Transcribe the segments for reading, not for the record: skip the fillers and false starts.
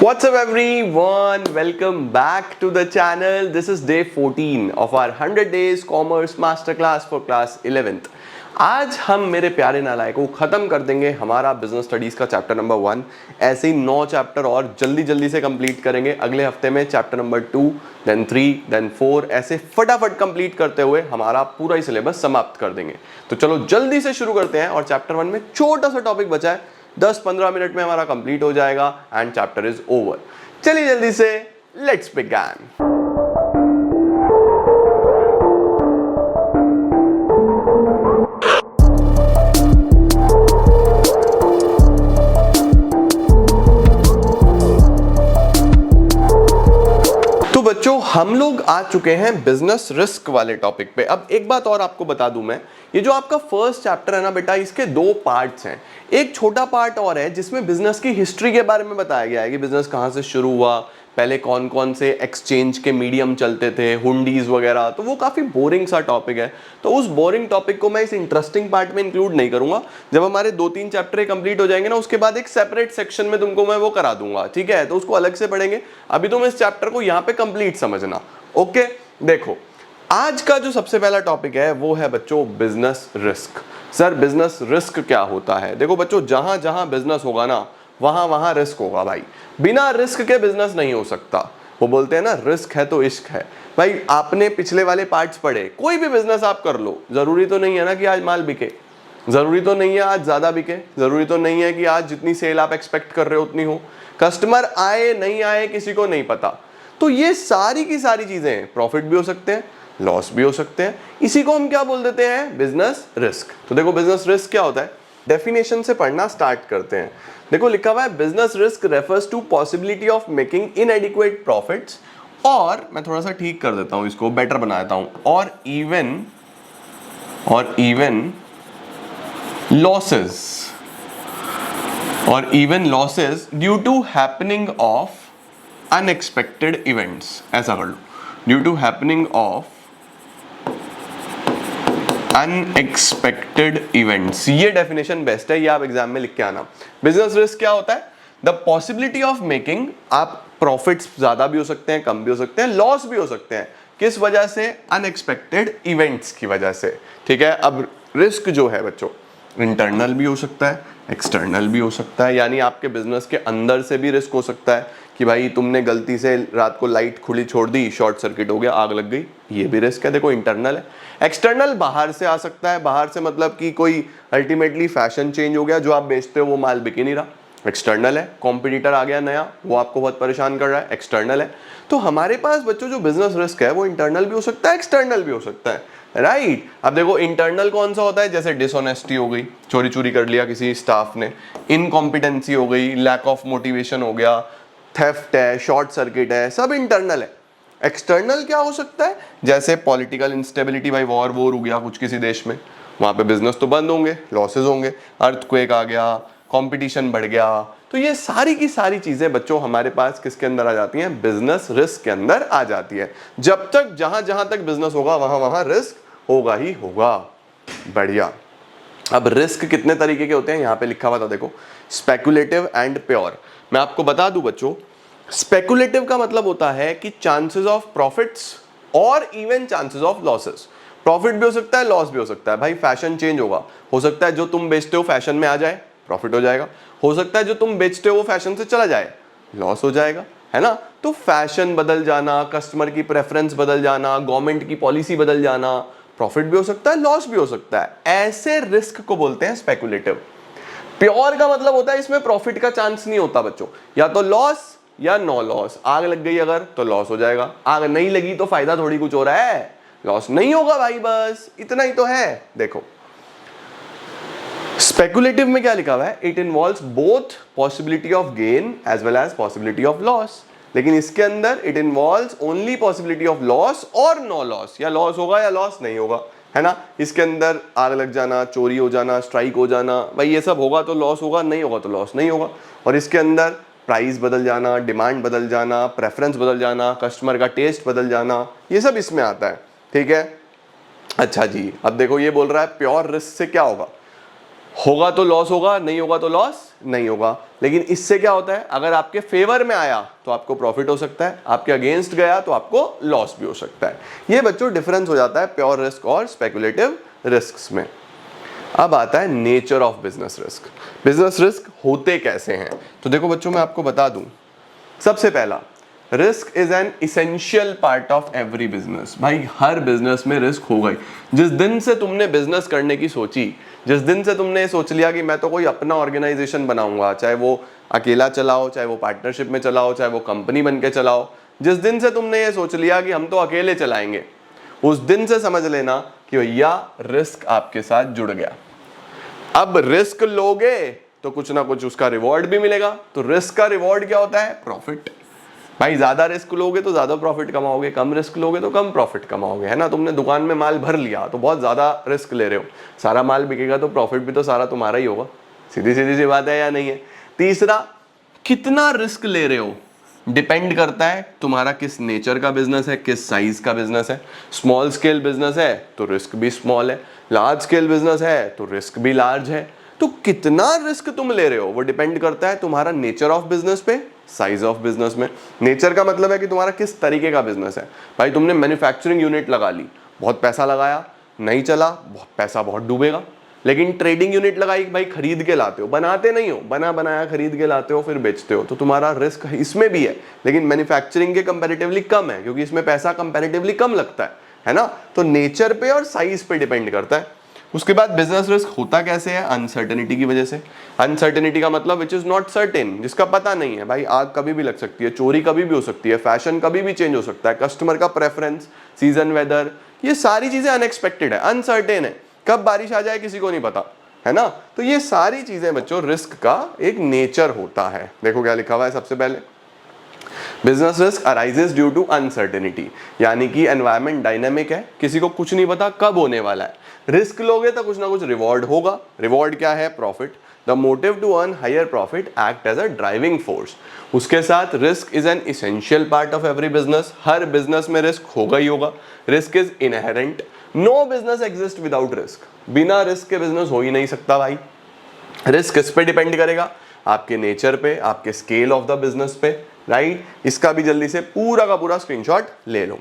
What's up everyone? Welcome back to the channel. This is day 14 of our 100 days commerce masterclass for class 11th. आज हम मेरे प्यारे नालायकों खत्म कर देंगे हमारा बिजनेस स्टडीज का चैप्टर नंबर 1। ऐसे ही 9 चैप्टर और जल्दी जल्दी से कंप्लीट करेंगे। अगले हफ्ते में चैप्टर नंबर 2, देन 3, देन 4 ऐसे फटाफट कंप्लीट करते हुए हमारा पूरा ही सिलेबस समाप्त कर देंगे। तो चलो जल्दी से शुरू करते हैं। और चैप्टर 1 में छोटा सा टॉपिक बचा है, 10-15 मिनट में हमारा कंप्लीट हो जाएगा एंड चैप्टर इज ओवर। चलिए जल्दी से लेट्स बिगिन। तो बच्चों हम लोग आ चुके हैं बिजनेस रिस्क वाले टॉपिक पे। अब एक बात और आपको बता दूं मैं, ये जो आपका फर्स्ट चैप्टर है ना बेटा, इसके 2 पार्ट्स हैं। एक छोटा पार्ट और है जिसमें बिजनेस की हिस्ट्री के बारे में बताया गया है कि बिजनेस कहां से शुरू हुआ, पहले कौन कौन से एक्सचेंज के मीडियम चलते थे, हुंडीज वगैरह। तो वो काफी बोरिंग सा टॉपिक है, तो उस बोरिंग टॉपिक को मैं इस इंटरेस्टिंग पार्ट में इंक्लूड नहीं करूंगा। जब हमारे 2-3 चैप्टर कंप्लीट हो जाएंगे ना, उसके बाद एक सेपरेट सेक्शन में तुमको मैं वो करा दूंगा, ठीक है? तो उसको अलग से पढ़ेंगे। अभी तुम इस चैप्टर को यहाँ पे कंप्लीट समझना। ओके, देखो आज का जो सबसे पहला टॉपिक है वो है बच्चों business risk. Sir business risk क्या होता है? देखो बच्चों, जहां जहां बिजनेस होगा ना वहां वहां रिस्क होगा भाई। बिना रिस्क के बिजनेस नहीं हो सकता। वो बोलते हैं ना, रिस्क है तो इश्क है। भाई आपने पिछले वाले पार्ट्स पढ़े, कोई भी बिजनेस आप कर लो, जरूरी तो नहीं है ना कि आज माल बिके, जरूरी तो नहीं है आज ज्यादा बिके, जरूरी तो नहीं है कि आज जितनी सेल आप एक्सपेक्ट कर रहे हो उतनी हो। कस्टमर आए नहीं आए किसी को नहीं पता। तो ये सारी की सारी चीजें, प्रॉफिट भी हो सकते हैं, लॉस भी हो सकते हैं। इसी को हम क्या बोल देते हैं? Business risk. तो देखो बिजनेस रिस्क क्या होता है, डेफिनेशन से पढ़ना स्टार्ट करते हैं। देखो लिखा हुआ है, business risk refers to possibility of making इनएडिक्वेट profits, और मैं थोड़ा सा ठीक कर देता हूं, इसको बेटर बना देता हूं, और even losses due to happening of unexpected events. ऐसा कर लो, due to happening of unexpected events. ये डेफिनेशन बेस्ट है, ये आप एग्जाम में लिख के आना। बिजनेस रिस्क क्या होता है? द पॉसिबिलिटी ऑफ मेकिंग, आप प्रॉफिट्स ज्यादा भी हो सकते हैं, कम भी हो सकते हैं, लॉस भी हो सकते हैं। किस वजह से? अनएक्सपेक्टेड इवेंट्स की वजह से। ठीक है, अब रिस्क जो है बच्चों, इंटरनल भी हो सकता है, एक्सटर्नल भी हो सकता है। यानी आपके बिजनेस के अंदर से भी रिस्क हो सकता है कि भाई तुमने गलती से रात को लाइट खुली छोड़ दी, शॉर्ट सर्किट हो गया, आग लग गई, ये भी रिस्क है। देखो इंटरनल है। एक्सटर्नल बाहर से आ सकता है, बाहर से मतलब कि कोई अल्टीमेटली फैशन चेंज हो गया, जो आप बेचते हो वो माल बिक ही नहीं रहा, एक्सटर्नल है। कॉम्पिटिटर आ गया नया, वो आपको बहुत परेशान कर रहा है, एक्सटर्नल है। तो हमारे पास बच्चों जो बिजनेस रिस्क है वो इंटरनल भी हो सकता है, एक्सटर्नल भी हो सकता है, राइट? अब देखो इंटरनल कौन सा होता है? जैसे डिसऑनेस्टी हो गई, चोरी चोरी कर लिया किसी स्टाफ ने, इनकॉम्पिटेंसी हो गई, लैक ऑफ मोटिवेशन हो गया, थेफ्ट है, शॉर्ट सर्किट है, सब इंटरनल है। एक्सटर्नल क्या हो सकता है? जैसे पॉलिटिकल इंस्टेबिलिटी, भाई वॉर हो गया कुछ किसी देश में, वहां पे बिजनेस तो बंद होंगे, लॉसेज होंगे। अर्थक्वेक आ गया, कंपटीशन बढ़ गया। तो ये सारी की सारी चीजें बच्चों हमारे पास किसके अंदर आ जाती हैं? बिजनेस रिस्क के अंदर आ जाती है। जब तक जहां जहां तक बिजनेस होगा वहां वहां रिस्क होगा ही होगा। बढ़िया। अब रिस्क कितने तरीके के होते हैं यहां पे लिखा हुआ था, देखो, स्पेकुलेटिव एंड प्योर। मैं आपको बता दूं बच्चों, स्पेकुलेटिव का मतलब होता है कि चांसेस ऑफ प्रॉफिट्स और even chances of losses. Profit भी हो सकता है, लॉस भी हो सकता है। भाई फैशन चेंज होगा, हो सकता है जो तुम बेचते हो फैशन में आ जाए, प्रॉफिट हो जाएगा। हो सकता है जो तुम बेचते हो वो फैशन से चला जाए, लॉस हो जाएगा, है ना? तो फैशन बदल जाना, कस्टमर की प्रेफरेंस बदल जाना, गवर्नमेंट की पॉलिसी बदल जाना, प्रॉफिट भी हो सकता है, लॉस भी हो सकता है। ऐसे रिस्क को बोलते हैं स्पेकुलेटिव। प्योर का मतलब होता है इसमें प्रॉफिट का चांस नहीं होता बच्चों, या तो लॉस या नो लॉस। आग लग गई अगर तो लॉस हो जाएगा, आग नहीं लगी तो फायदा थोड़ी कुछ हो रहा है, लॉस नहीं होगा भाई, बस इतना ही तो है। देखो स्पेकुलेटिव में क्या लिखा हुआ है? It involves both possibility of gain as well as possibility of loss. लेकिन इसके अंदर it involves only possibility of loss और नो लॉस, या लॉस होगा या लॉस नहीं होगा, है ना? इसके अंदर आग लग जाना, चोरी हो जाना, स्ट्राइक हो जाना, भाई ये सब होगा तो लॉस होगा, नहीं होगा तो लॉस नहीं होगा। और इसके अंदर प्राइस बदल जाना, डिमांड बदल जाना, प्रेफरेंस बदल जाना, कस्टमर का टेस्ट बदल जाना, ये सब इसमें आता है। ठीक है, अच्छा जी। अब देखो ये बोल रहा है प्योर रिस्क से क्या होगा? होगा तो लॉस होगा, नहीं होगा तो लॉस नहीं होगा। लेकिन इससे क्या होता है, अगर आपके फेवर में आया तो आपको प्रॉफिट हो सकता है, आपके अगेंस्ट गया तो आपको लॉस भी हो सकता है। ये बच्चों डिफरेंस हो जाता है प्योर रिस्क और स्पेकुलेटिव रिस्क में। अब आता है nature of business risk. Business risk होते कैसे हैं, तो देखो बच्चों मैं आपको बता दूं। सबसे पहला, risk is an essential part of every business. भाई हर बिजनेस में रिस्क होगा ही। जिस दिन से तुमने बिजनेस करने की सोची, जिस दिन से तुमने सोच लिया कि मैं तो कोई अपना ऑर्गेनाइजेशन बनाऊंगा, चाहे वो अकेला चलाओ, चाहे वो पार्टनरशिप में चलाओ, चाहे वो कंपनी बन के चलाओ, जिस दिन से तुमने ये सोच लिया कि हम तो अकेले चलाएंगे, उस दिन से समझ लेना कि भैया रिस्क आपके साथ जुड़ गया। अब रिस्क लोगे तो कुछ ना कुछ उसका रिवॉर्ड भी मिलेगा। तो रिस्क का रिवॉर्ड क्या होता है, प्रॉफिट। भाई ज्यादा रिस्क लोगे तो ज्यादा प्रॉफिट कमाओगे, कम रिस्क लोगे तो कम प्रॉफिट कमाओगे, है ना। तुमने दुकान में माल भर लिया तो बहुत ज्यादा रिस्क ले रहे हो, सारा माल बिकेगा तो प्रॉफिट भी तो सारा तुम्हारा ही होगा। सीधी सीधी सी बात है या नहीं है। तीसरा, कितना रिस्क ले रहे हो डिपेंड करता है तुम्हारा किस नेचर का बिजनेस है, किस साइज का बिजनेस है। स्मॉल स्केल बिजनेस है तो रिस्क भी स्मॉल है, लार्ज स्केल बिजनेस है तो रिस्क भी लार्ज है। तो कितना रिस्क तुम ले रहे हो वो डिपेंड करता है तुम्हारा नेचर ऑफ बिजनेस पे, साइज ऑफ बिजनेस में। नेचर का मतलब है कि तुम्हारा किस तरीके का बिजनेस है। भाई तुमने मैन्युफैक्चरिंग यूनिट लगा ली, बहुत पैसा लगाया, नहीं चला, पैसा बहुत डूबेगा। लेकिन ट्रेडिंग यूनिट लगाई, भाई खरीद के लाते हो, बनाते नहीं हो, बना बनाया खरीद के लाते हो फिर बेचते हो, तो तुम्हारा रिस्क इसमें भी है, लेकिन मैन्युफैक्चरिंग के कंपैरेटिवली कम है क्योंकि इसमें पैसा कंपैरेटिवली कम लगता है ना। तो नेचर पे और साइज पे डिपेंड करता है। उसके बाद बिजनेस रिस्क होता कैसे है, अनसर्टेनिटी की वजह से। अनसर्टेनिटी का मतलब विच इज नॉट सर्टेन, जिसका पता नहीं है। भाई आग कभी भी लग सकती है, चोरी कभी भी हो सकती है, फैशन कभी भी चेंज हो सकता है, कस्टमर का प्रेफरेंस, सीजन, वेदर, ये सारी चीजें अनएक्सपेक्टेड है, अनसर्टेन है। कब बारिश आ जाए किसी को नहीं पता, है ना। तो ये सारी चीजें बच्चों रिस्क का एक नेचर होता है। देखो क्या लिखा हुआ है सबसे पहले, business risk arises due to uncertainty, यानी कि एनवायरमेंट डायनेमिक है, किसी को कुछ नहीं पता कब होने वाला है। रिस्क लोगे तो कुछ ना कुछ रिवॉर्ड होगा। रिवॉर्ड क्या है, profit. The motive to earn higher profit act as a driving force. उसके साथ risk is an essential part of every business. हर बिजनेस में रिस्क होगा ही होगा। Risk is inherent, no business exist without risk. बिना रिस्क के business हो ही नहीं सकता भाई। रिस्क किस पे डिपेंड करेगा, आपके नेचर पे, आपके स्केल ऑफ द बिजनेस पे, राइट। इसका भी जल्दी से पूरा का पूरा स्क्रीनशॉट ले लो।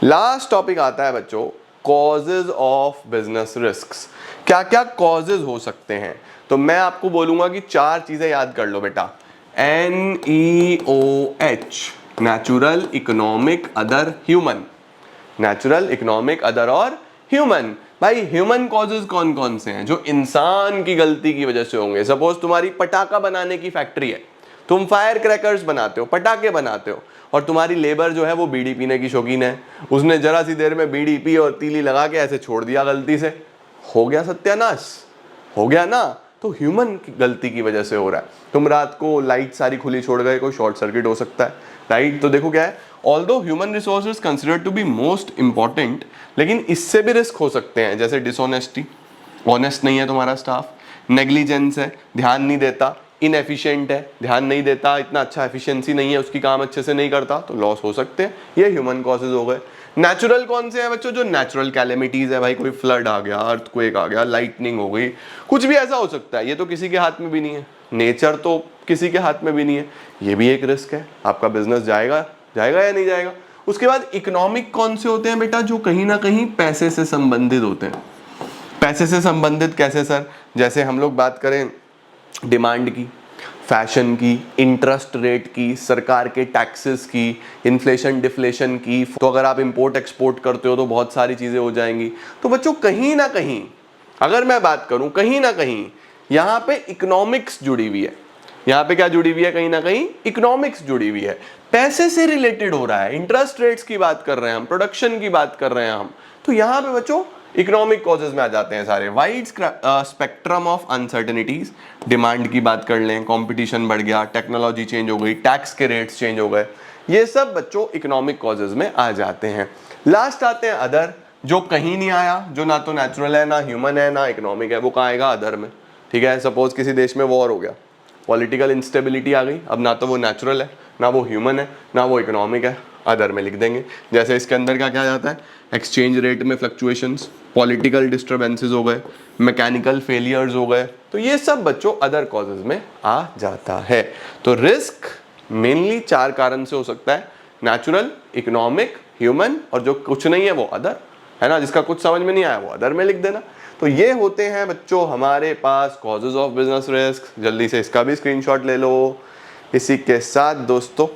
लास्ट टॉपिक आता है बच्चों, कॉजेज ऑफ बिजनेस रिस्क्स। क्या क्या कॉजेज हो सकते हैं, तो मैं आपको बोलूंगा कि 4 चीजें याद कर लो बेटा। NEOH, natural, economic, other, human. Natural, economic, other और ह्यूमन। भाई ह्यूमन कॉजेज कौन कौन से हैं, जो इंसान की गलती की वजह से होंगे। सपोज तुम्हारी पटाखा बनाने की फैक्ट्री है, तुम फायर क्रैकर्स बनाते हो, पटाखे बनाते हो, और तुम्हारी लेबर जो है वो बीड़ी पीने की शौकीन है, उसने जरा सी देर में बीड़ी पी और तीली लगा के ऐसे छोड़ दिया गलती से, हो गया सत्यानाश, हो गया ना। तो ह्यूमन की गलती की वजह से हो रहा है। तुम रात को लाइट सारी खुली छोड़ गए, कोई शॉर्ट सर्किट हो सकता है, राइट। तो देखो क्या है, although human resources considered to be most important, लेकिन इससे भी रिस्क हो सकते हैं, जैसे डिसऑनेस्टी, ऑनेस्ट नहीं है तुम्हारा स्टाफ, नेग्लिजेंस है, ध्यान नहीं देता, इनएफिशिएंट है, ध्यान नहीं देता, इतना अच्छा एफिशिएंसी नहीं है, उसकी काम अच्छे से नहीं करता, तो लॉस हो सकते हैं। ये ह्यूमन कॉजेज हो गए। नेचुरल कौन से हैं बच्चों, जो नेचुरल कैलेमिटीज है, भाई कोई फ्लड आ गया, अर्थक्वेक आ गया, लाइटनिंग हो गई, कुछ भी ऐसा हो सकता है। ये तो किसी के हाथ में भी नहीं है, नेचर तो किसी के हाथ में भी नहीं है, ये भी एक रिस्क है। आपका बिजनेस जाएगा जाएगा या नहीं जाएगा। उसके बाद इकोनॉमिक कौन से होते हैं बेटा, जो कहीं ना कहीं पैसे से संबंधित होते हैं। पैसे से संबंधित कैसे सर, जैसे हम लोग बात करें डिमांड की, फैशन की, इंटरेस्ट रेट की, सरकार के टैक्सेस की, इन्फ्लेशन डिफ्लेशन की। तो अगर आप इंपोर्ट एक्सपोर्ट करते हो तो बहुत सारी चीजें हो जाएंगी। तो बच्चों कहीं ना कहीं, अगर मैं बात करूं, कहीं ना कहीं यहाँ पे इकोनॉमिक्स जुड़ी हुई है। यहाँ पे क्या जुड़ी हुई है, कहीं ना कहीं इकोनॉमिक्स जुड़ी हुई है, पैसे से रिलेटेड हो रहा है। इंटरेस्ट रेट्स की बात कर रहे हैं हम, प्रोडक्शन की बात कर रहे हैं हम। तो यहाँ पे बच्चों इकोनॉमिक कॉजेज में आ जाते हैं सारे। Wide spectrum of uncertainties, demand की बात कर लें, कंपटीशन बढ़ गया, टेक्नोलॉजी चेंज हो गई, टैक्स के रेट्स चेंज हो गए, ये सब बच्चों इकोनॉमिक कॉजेज में आ जाते हैं। लास्ट आते हैं अदर, जो कहीं नहीं आया, जो ना तो नेचुरल है, ना ह्यूमन है, ना इकोनॉमिक है, वो कहाँ आएगा, अदर में। ठीक है, सपोज किसी देश में वॉर हो गया, पॉलिटिकल इंस्टेबिलिटी आ गई, अब ना तो वो नेचुरल है, ना वो ह्यूमन है, ना वो इकोनॉमिक है, अदर में लिख देंगे। जैसे इसके अंदर क्या क्या जाता है, एक्सचेंज रेट में फ्लक्चुएशंस, पॉलिटिकल डिस्टर्बेंसेस हो गए, मैकेनिकल फेलियर्स हो गए, तो ये सब बच्चों अदर कॉजेज में आ जाता है। तो रिस्क मेनली 4 कारण से हो सकता है, नेचुरल, इकोनॉमिक, ह्यूमन, और जो कुछ नहीं है वो अदर, है ना, जिसका कुछ समझ में नहीं आया वो अदर में लिख देना। तो ये होते हैं बच्चों हमारे पास कॉजेज ऑफ बिजनेस रिस्क। जल्दी से इसका भी स्क्रीनशॉट ले लो। इसी के साथ दोस्तों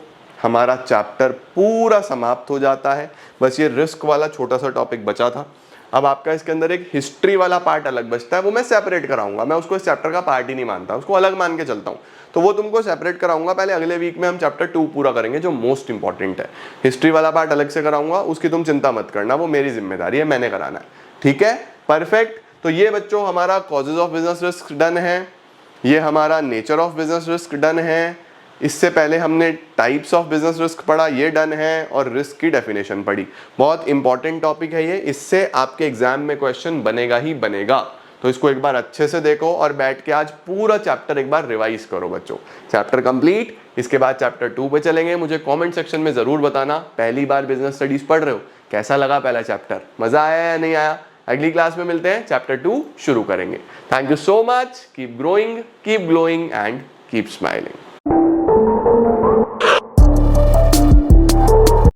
हमारा चैप्टर पूरा समाप्त हो जाता है। बस ये रिस्क वाला छोटा सा टॉपिक बचा था। अब आपका इसके अंदर एक हिस्ट्री वाला पार्ट अलग बचता है, वो मैं सेपरेट कराऊंगा। मैं उसको इस चैप्टर का पार्ट ही नहीं मानता, उसको अलग मान के चलता हूँ, तो वो तुमको सेपरेट कराऊंगा। पहले अगले वीक में हम चैप्टर 2 पूरा करेंगे जो मोस्ट इंपॉर्टेंट है। हिस्ट्री वाला पार्ट अलग से कराऊंगा, उसकी तुम चिंता मत करना, वो मेरी जिम्मेदारी है, मैंने कराना है। ठीक है, परफेक्ट। तो ये बच्चों हमारा causes of business risk done है, ये हमारा nature of business risk done है, इससे पहले हमने टाइप्स ऑफ बिजनेस रिस्क पढ़ा, ये डन है, और रिस्क की डेफिनेशन पढ़ी। बहुत इंपॉर्टेंट टॉपिक है ये, इससे आपके एग्जाम में क्वेश्चन बनेगा ही बनेगा। तो इसको एक बार अच्छे से देखो और बैठ के आज पूरा चैप्टर एक बार रिवाइज करो बच्चों। चैप्टर कंप्लीट, इसके बाद चैप्टर 2 पे चलेंगे। मुझे कमेंट सेक्शन में जरूर बताना पहली बार बिजनेस स्टडीज पढ़ रहे हो, कैसा लगा पहला चैप्टर, मजा आया या नहीं आया। अगली क्लास में मिलते हैं, चैप्टर 2 शुरू करेंगे। Thank you so much, keep growing, keep glowing and keep smiling.